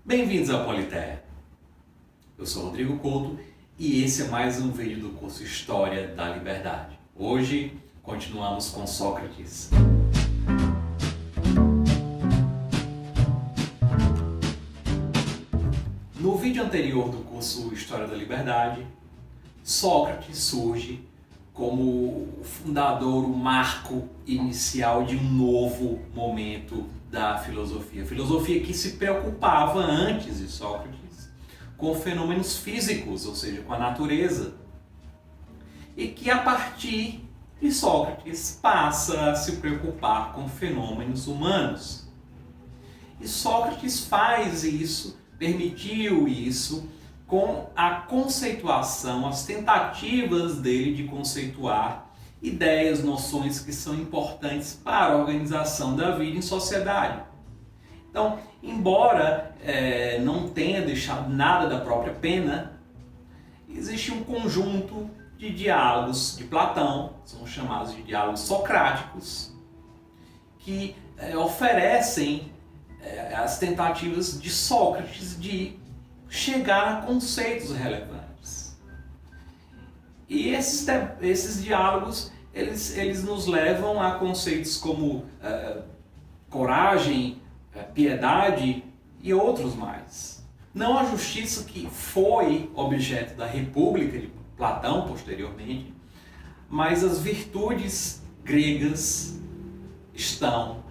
Bem-vindos ao Politeia. Eu sou Rodrigo Couto e esse é mais um vídeo do curso História da Liberdade. Hoje continuamos com Sócrates. No vídeo anterior do curso História da Liberdade, Sócrates surge como o fundador, o marco inicial de um novo momento da filosofia. A filosofia que se preocupava antes de Sócrates com fenômenos físicos, ou seja, com a natureza. E que a partir de Sócrates passa a se preocupar com fenômenos humanos. E Sócrates faz isso, permitiu isso, com a conceituação, as tentativas dele de conceituar ideias, noções que são importantes para a organização da vida em sociedade. Então, embora não tenha deixado nada da própria pena, existe um conjunto de diálogos de Platão, são chamados de diálogos socráticos, que oferecem as tentativas de Sócrates de chegar a conceitos relevantes. E esses diálogos, eles nos levam a conceitos como coragem, piedade e outros mais. Não a justiça que foi objeto da República de Platão posteriormente, mas as virtudes gregas estão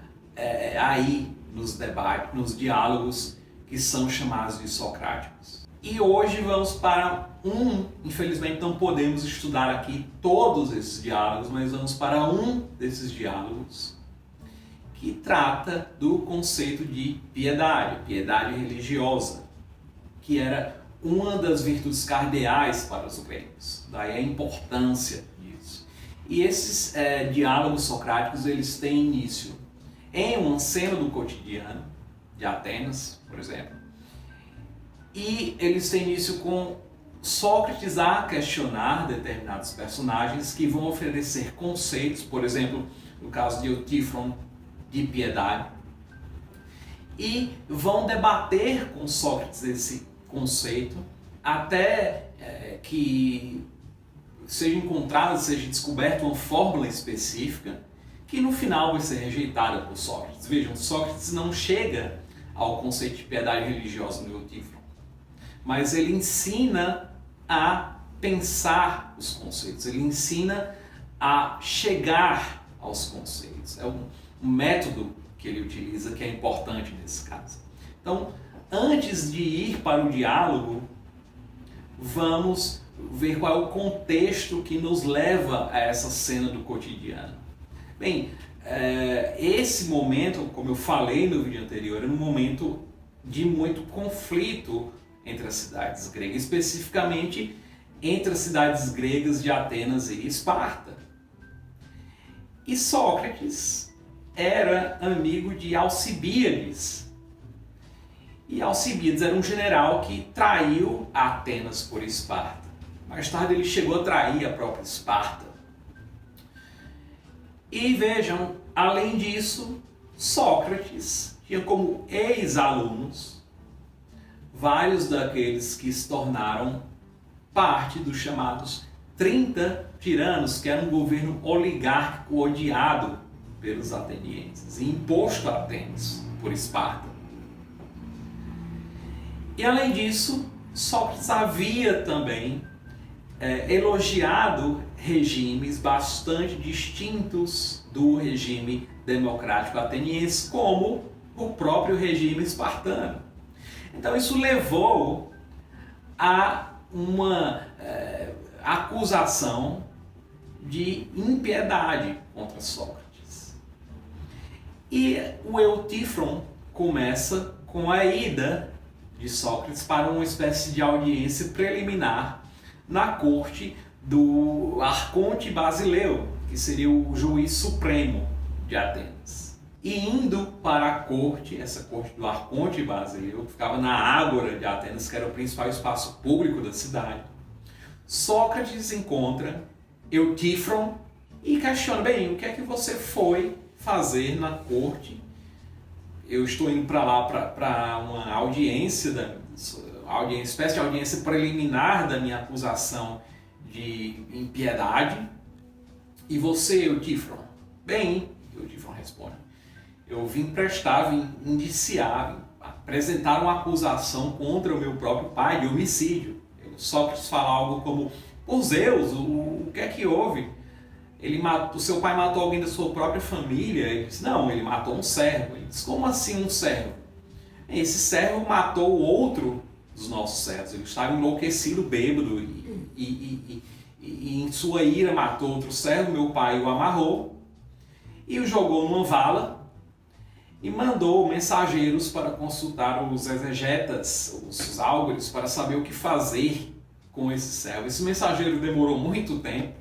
aí nos debates, nos diálogos que são chamados de socráticos. E hoje vamos para infelizmente não podemos estudar aqui todos esses diálogos, mas vamos para um desses diálogos que trata do conceito de piedade religiosa, que era uma das virtudes cardeais para os gregos, daí a importância disso. E esses diálogos socráticos, eles têm início em uma cena do cotidiano de Atenas, por exemplo, e eles têm início com Sócrates a questionar determinados personagens que vão oferecer conceitos, por exemplo, no caso de Eutífron, de piedade, e vão debater com Sócrates esse conceito até que seja encontrada, seja descoberta uma fórmula específica que no final vai ser rejeitada por Sócrates. Vejam, Sócrates não chega ao conceito de piedade religiosa no Eutífron, mas ele ensina a pensar os conceitos, ele ensina a chegar aos conceitos. É um método que ele utiliza que é importante nesse caso. Então, antes de ir para o diálogo, vamos ver qual é o contexto que nos leva a essa cena do cotidiano. Bem, esse momento, como eu falei no vídeo anterior, é um momento de muito conflito entre as cidades gregas, especificamente entre as cidades gregas de Atenas e Esparta. E Sócrates era amigo de Alcibíades. E Alcibíades era um general que traiu Atenas por Esparta. Mais tarde ele chegou a trair a própria Esparta. E vejam, além disso, Sócrates tinha como ex-alunos vários daqueles que se tornaram parte dos chamados 30 tiranos, que era um governo oligárquico odiado pelos atenienses e imposto a Atenas por Esparta. E além disso, Sócrates havia também elogiado regimes bastante distintos do regime democrático ateniense, como o próprio regime espartano. Então isso levou a uma acusação de impiedade contra Sócrates. E o Eutífron começa com a ida de Sócrates para uma espécie de audiência preliminar na corte do Arconte Basileu, que seria o juiz supremo de Atenas. E indo para a corte, essa corte do Arconte Basileu, que ficava na Ágora de Atenas, que era o principal espaço público da cidade, Sócrates encontra Eutífron e questiona: bem, o que é que você foi fazer na corte eu estou indo para lá para uma audiência, espécie de audiência preliminar da minha acusação de impiedade. E você, Eutífron? Bem, Eutífron responde, eu vim indiciar, vim apresentar uma acusação contra o meu próprio pai de homicídio. Sócrates fala algo como, por Zeus, o que é que houve? O seu pai matou alguém da sua própria família? Ele disse, não, ele matou um servo. Ele disse, como assim um servo? Esse servo matou outro dos nossos servos. Ele estava enlouquecido, bêbado, e em sua ira matou outro servo. Meu pai o amarrou e o jogou numa vala e mandou mensageiros para consultar os exegetas, os álgores, para saber o que fazer com esse servo. Esse mensageiro demorou muito tempo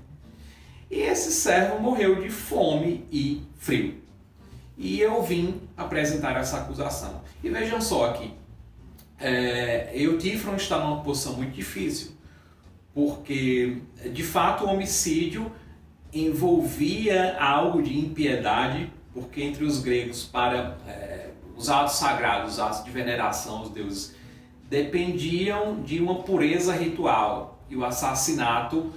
e esse servo morreu de fome e frio. E eu vim apresentar essa acusação. E vejam só aqui, Eutífron está numa posição muito difícil, porque de fato o homicídio envolvia algo de impiedade, porque entre os gregos, para os atos sagrados, os atos de veneração aos deuses, dependiam de uma pureza ritual, e o assassinato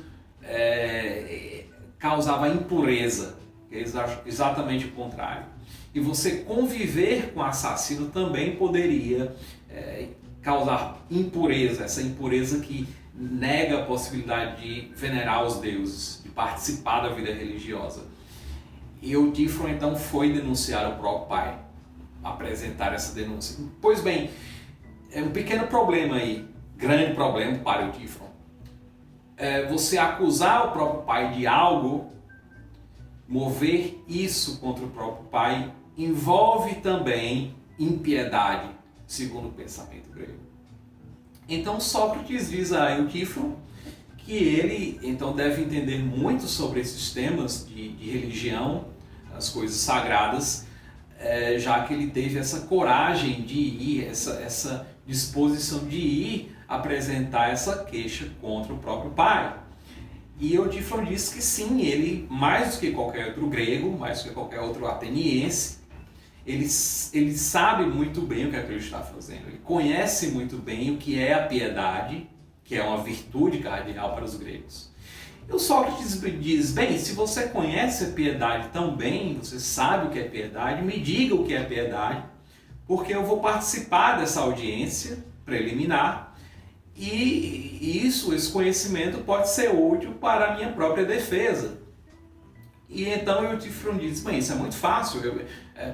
causava impureza, que é exatamente o contrário. E você conviver com o assassino também poderia causar impureza, essa impureza que nega a possibilidade de venerar os deuses, de participar da vida religiosa. E Eutífron então foi denunciar o próprio pai, apresentar essa denúncia. Pois bem, é um pequeno problema aí, grande problema para Eutífron. Você acusar o próprio pai de algo, mover isso contra o próprio pai, envolve também impiedade, segundo o pensamento grego. Então Sócrates diz a Eutífron que ele então deve entender muito sobre esses temas de religião, as coisas sagradas, já que ele teve essa coragem de ir, essa disposição de ir apresentar essa queixa contra o próprio pai. E Eutífron diz que sim, ele, mais do que qualquer outro grego, mais do que qualquer outro ateniense, ele sabe muito bem o que é que ele está fazendo, ele conhece muito bem o que é a piedade, que é uma virtude cardinal para os gregos. E o Sócrates diz, bem, se você conhece a piedade tão bem, você sabe o que é piedade, me diga o que é piedade, porque eu vou participar dessa audiência preliminar e esse conhecimento pode ser útil para a minha própria defesa. E então Eutífron diz, bem, isso é muito fácil,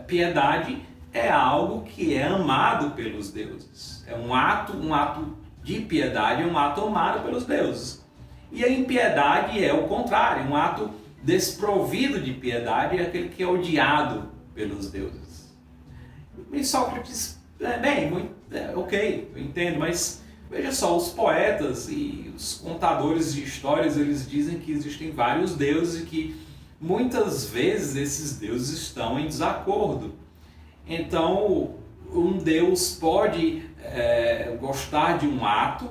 piedade é algo que é amado pelos deuses, é um ato de piedade, é um ato amado pelos deuses. E a impiedade é o contrário, um ato desprovido de piedade é aquele que é odiado pelos deuses. E Sócrates, ok, eu entendo, mas veja só, os poetas e os contadores de histórias, eles dizem que existem vários deuses e que muitas vezes esses deuses estão em desacordo. Então, um deus pode gostar de um ato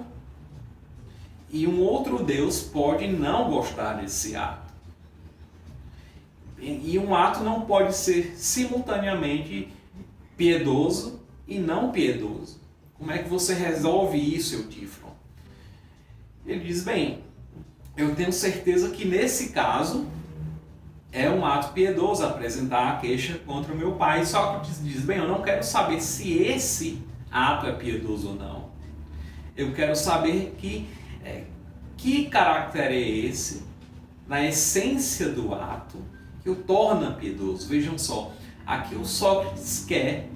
e um outro deus pode não gostar desse ato. E um ato não pode ser simultaneamente piedoso e não piedoso. Como é que você resolve isso, Eutífron? Ele diz, bem, eu tenho certeza que nesse caso é um ato piedoso apresentar a queixa contra o meu pai. Sócrates diz, bem, eu não quero saber se esse ato é piedoso ou não. Eu quero saber que caráter é esse, na essência do ato, que o torna piedoso. Vejam só, aqui o Sócrates quer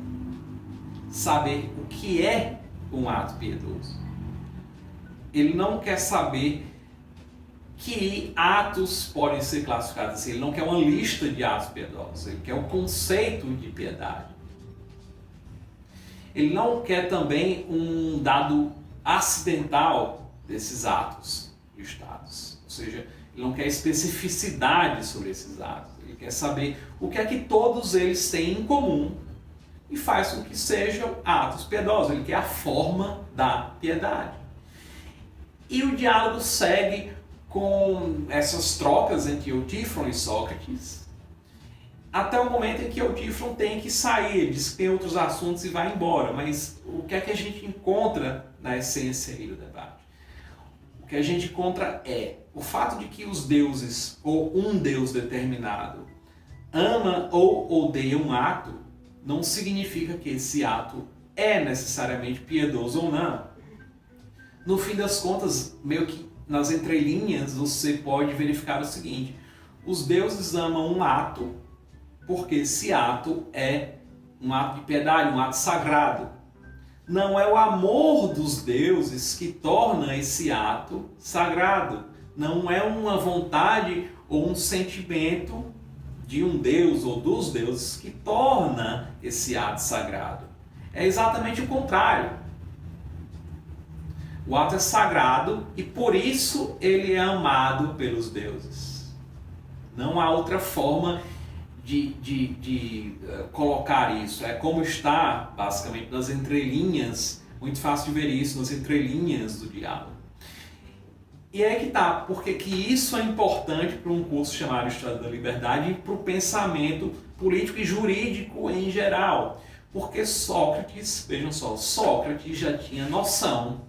saber o que é um ato piedoso. Ele não quer saber que atos podem ser classificados assim. Ele não quer uma lista de atos piedosos, ele quer o conceito de piedade. Ele não quer também um dado acidental desses atos listados, ou seja, ele não quer especificidade sobre esses atos, ele quer saber o que é que todos eles têm em comum e faz com que sejam atos piedosos, ele quer a forma da piedade. E o diálogo segue com essas trocas entre Eutífron e Sócrates, até o momento em que o Tiflon tem que sair, ele diz que tem outros assuntos e vai embora, mas o que é que a gente encontra na essência aí do debate? O que a gente encontra é o fato de que os deuses, ou um deus determinado, ama ou odeia um ato, não significa que esse ato é necessariamente piedoso ou não. No fim das contas, meio que nas entrelinhas, você pode verificar o seguinte: os deuses amam um ato porque esse ato é um ato de piedade, um ato sagrado. Não é o amor dos deuses que torna esse ato sagrado. Não é uma vontade ou um sentimento de um deus ou dos deuses que torna esse ato sagrado. É exatamente o contrário. O ato é sagrado e por isso ele é amado pelos deuses. Não há outra forma de colocar isso. É como está, basicamente, nas entrelinhas, muito fácil de ver isso, nas entrelinhas do diálogo. E é que tá, porque que isso é importante para um curso chamado História da Liberdade e para o pensamento político e jurídico em geral. Porque Sócrates, vejam só, Sócrates já tinha noção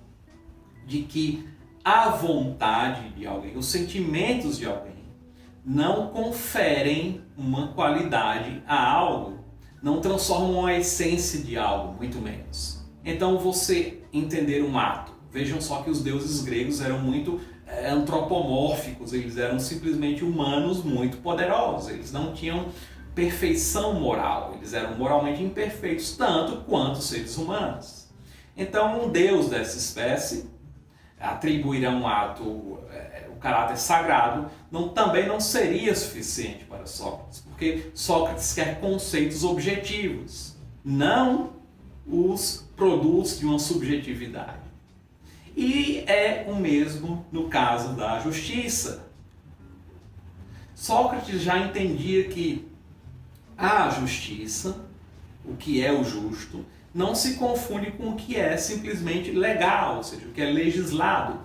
de que a vontade de alguém, os sentimentos de alguém, não conferem uma qualidade a algo, não transformam a essência de algo, muito menos. Então você entender um ato, vejam só que os deuses gregos eram muito antropomórficos, eles eram simplesmente humanos muito poderosos, eles não tinham perfeição moral, eles eram moralmente imperfeitos, tanto quanto seres humanos. Então um deus dessa espécie atribuir a um ato o caráter sagrado também não seria suficiente para Sócrates, porque Sócrates quer conceitos objetivos, não os produtos de uma subjetividade. E é o mesmo no caso da justiça. Sócrates já entendia que a justiça, o que é o justo, não se confunde com o que é simplesmente legal, ou seja, o que é legislado.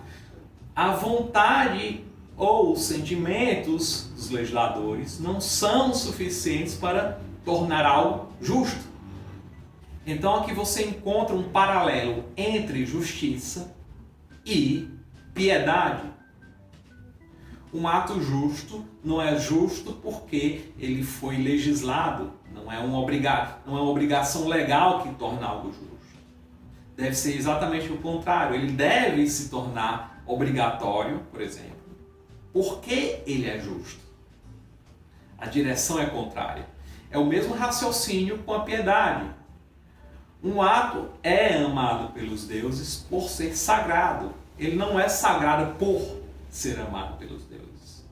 A vontade ou os sentimentos dos legisladores não são suficientes para tornar algo justo. Então aqui você encontra um paralelo entre justiça e piedade. Um ato justo não é justo porque ele foi legislado, não é uma obrigação legal que torna algo justo. Deve ser exatamente o contrário, ele deve se tornar obrigatório, por exemplo, porque ele é justo. A direção é contrária. É o mesmo raciocínio com a piedade. Um ato é amado pelos deuses por ser sagrado. Ele não é sagrado por ser amado pelos deuses.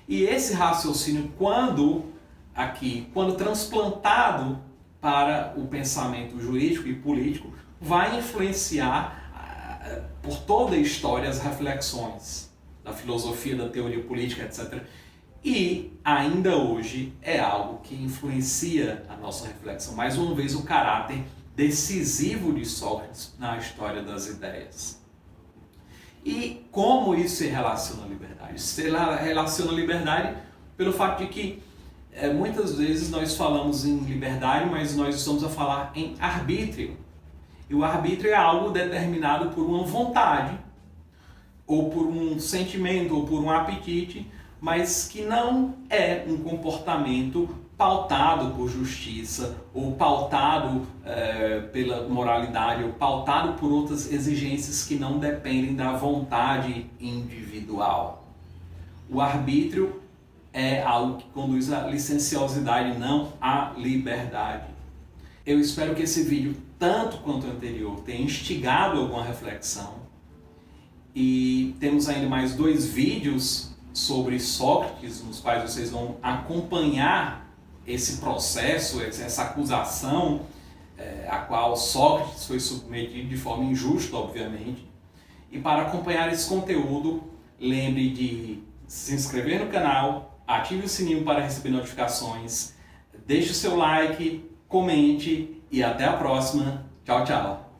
E esse raciocínio, quando transplantado para o pensamento jurídico e político, vai influenciar por toda a história as reflexões da filosofia, da teoria política, etc. E ainda hoje é algo que influencia a nossa reflexão. Mais uma vez, o caráter decisivo de Sócrates na história das ideias. E como isso se relaciona à liberdade? Isso se relaciona à liberdade pelo fato de que muitas vezes nós falamos em liberdade, mas nós estamos a falar em arbítrio. E o arbítrio é algo determinado por uma vontade, ou por um sentimento, ou por um apetite, mas que não é um comportamento pautado por justiça, ou pautado pela moralidade, ou pautado por outras exigências que não dependem da vontade individual. O arbítrio é algo que conduz à licenciosidade, não à liberdade. Eu espero que esse vídeo, tanto quanto o anterior, tenha instigado alguma reflexão. E temos ainda mais 2 vídeos sobre Sócrates, nos quais vocês vão acompanhar esse processo, essa acusação a qual Sócrates foi submetido de forma injusta, obviamente. E para acompanhar esse conteúdo, lembre de se inscrever no canal, ative o sininho para receber notificações, deixe o seu like, comente e até a próxima. Tchau, tchau!